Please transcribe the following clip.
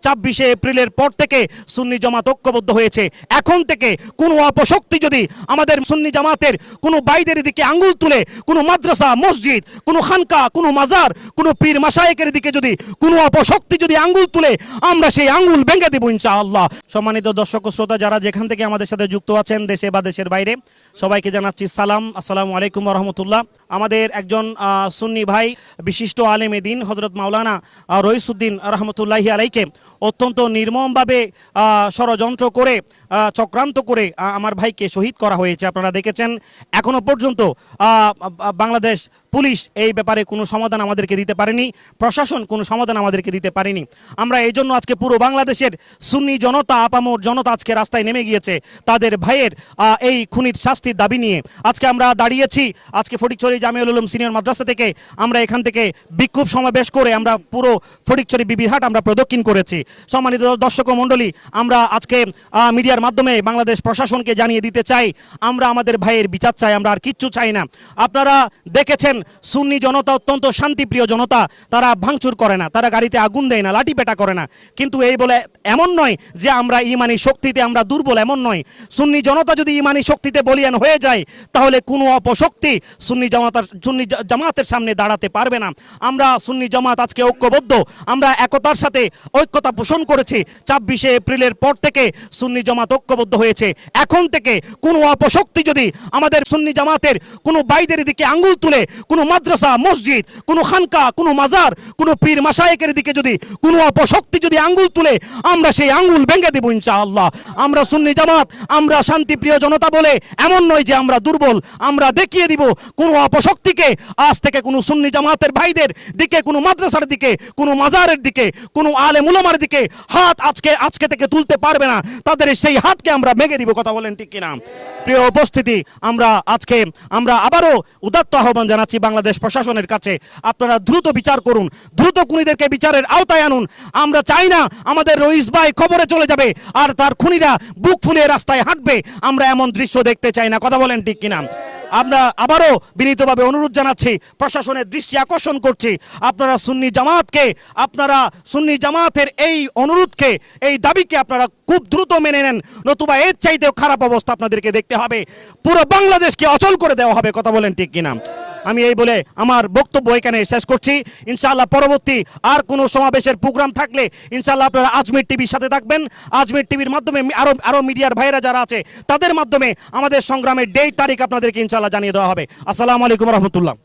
24 এপ্রিলের পর থেকে সুন্নি জামাত ঐক্যবদ্ধ হয়েছে। এখন থেকে কোনো অপশক্তি যদি আমাদের সুন্নি জামাতের কোনো বাইদের দিকে আঙ্গুল তুলে, কোনো মাদ্রাসা, মসজিদ, কোনো খানকা, কোনো মাজার, কোনো পীর মাশায়েখের দিকে যদি কোনো অপশক্তি যদি আঙ্গুল তুলে, আমরা সেই আঙ্গুল ভেঙে দেব ইনশাআল্লাহ। সম্মানিত দর্শক ও শ্রোতা, যারা যেখান থেকে আমাদের সাথে যুক্ত আছেন, দেশে বা দেশের বাইরে, সবাইকে জানাচ্ছি সালাম, আসসালামু আলাইকুম ওয়া রাহমাতুল্লাহ। আমাদের একজন সুন্নি ভাই, বিশিষ্ট আলেম দ্বীন হযরত মাওলানা রইসউদ্দিন রহমতুল্লাহি আলাইকে অত্যন্ত নির্মমভাবে ষড়যন্ত্র করে, চক্রান্ত করে আমার ভাইকে শহীদ করা হয়েছে। আপনারা দেখেছেন, এখনো পর্যন্ত বাংলাদেশ পুলিশ এই ব্যাপারে কোনো সমাধান আমাদেরকে দিতে পারেনি, প্রশাসন কোনো সমাধান আমাদেরকে দিতে পারেনি। আমরা এই জন্য আজকে পুরো বাংলাদেশের সুন্নি জনতা, আপামর জনতা আজকে রাস্তায় নেমে গিয়েছে তাদের ভাইয়ের এই খুনির শাস্তির দাবি নিয়ে। আজকে আমরা দাঁড়িয়েছি, আজকে ফটিকছড়ি জামিউল উলুম সিনিয়র মাদ্রাসা থেকে আমরা এখান থেকে বিক্ষোভ সমাবেশ করে আমরা পুরো ফটিকছড়ি বিবিরহাট আমরা প্রদক্ষিণ করেছি। সম্মানিত দর্শক মণ্ডলী, আমরা আজকে মিডিয়ার মাধ্যমে বাংলাদেশ প্রশাসনকে জানিয়ে দিতে চাই, আমরা আমাদের ভাইয়ের বিচার চাই, আমরা আর কিচ্ছু চাই না। আপনারা দেখেছেন, সুন্নি জনতা অত্যন্ত শান্তিপ্রিয় জনতা, তারা ভাঙচুর করে না, তারা গাড়িতে আগুন দেয় না, লাঠি পেটা করে না। কিন্তু এই বলে এমন নয় যে আমরা ইমানি শক্তিতে আমরা দুর্বল, এমন নয়। সুন্নি জনতা যদি ইমানি শক্তিতে বলিয়ান হয়ে যায়, তাহলে কোনো অপশক্তি সুন্নি জামাতের সামনে দাঁড়াতে পারবে না। আমরা সুন্নি জামাত আজকে ঐক্যবদ্ধ, আমরা একতার সাথে ঐক্যতা পোষণ করেছি। 24 এপ্রিলের পর থেকে সুন্নি জামাত ঐক্যবদ্ধ হয়েছে। এখন থেকে কোনো অপশক্তি যদি আমাদের সুন্নি জামাতের কোনো বাইদের দিকে আঙ্গুল তুলে, কোনো মাদ্রাসা, মসজিদ, কোনো খানকা, কোনো মাজার, কোনো পীর মাশায়েখের দিকে যদি কোনো অপশক্তি যদি আঙ্গুল তুলে, আমরা সেই আঙ্গুল ভেঙে দেব ইনশাআল্লাহ। আমরা সুন্নি জামাত, আমরা শান্তিপ্রিয় জনতা বলে এমন নয় যে আমরা দুর্বল। আমরা দেখিয়ে দিব কোনো অপশক্তিকে আজ থেকে কোনো সুন্নি জামাতের ভাইদের দিকে, কোনো মাদ্রাসার দিকে, কোনো মাজারের দিকে, কোনো আলেম উলামার দিকে হাত আজকে থেকে তুলতে পারবে না। তাদের সেই হাতকে আমরা ভেঙে দিব। কথা বলেন ঠিক কিনা? প্রিয় উপস্থিতি, আমরা আবারও উদাত্ত আহ্বান জানাচ্ছি বাংলাদেশ প্রশাসনের কাছে, আপনারা দ্রুত বিচার করুন, দ্রুত খুনিদেরকে বিচারের আওতায় আনুন। আমরা চাই না আমাদের রইস ভাই খবরে চলে যাবে আর তার খুনিরা বুক ফুলিয়ে রাস্তায় হাঁটবে। আমরা এমন দৃশ্য দেখতে চাই না। কথা বলেন ঠিক কিনা? আমরা আবারও বিনীতভাবে অনুরোধ জানাচ্ছি, প্রশাসনের দৃষ্টি আকর্ষণ করছি, আপনারা সুন্নি জামাতের এই অনুরোধকে, এই দাবিকে আপনারা খুব দ্রুত মেনে নেন, নতুবা এর চাইতেও খারাপ অবস্থা আপনাদেরকে দেখতে হবে, পুরো বাংলাদেশকে অচল করে দেওয়া হবে। কথা বলেন ঠিক কিনা? আমি এই বলে আমার বক্তব্য এখানে শেষ করছি। ইনশাআল্লাহ পরবর্তী আর কোনো সমাবেশের প্রোগ্রাম থাকলে ইনশাআল্লাহ আপনারা আজমির টিভির সাথে থাকবেন। আজমির টিভির মাধ্যমে আরো মিডিয়ার ভাইরা যারা আছে তাদের মাধ্যমে আমাদের সংগ্রামের ডেট, তারিখ আপনাদেরকে ইনশাআল্লাহ জানিয়ে দেওয়া হবে। আসসালামু আলাইকুম রহমতুল্লাহ।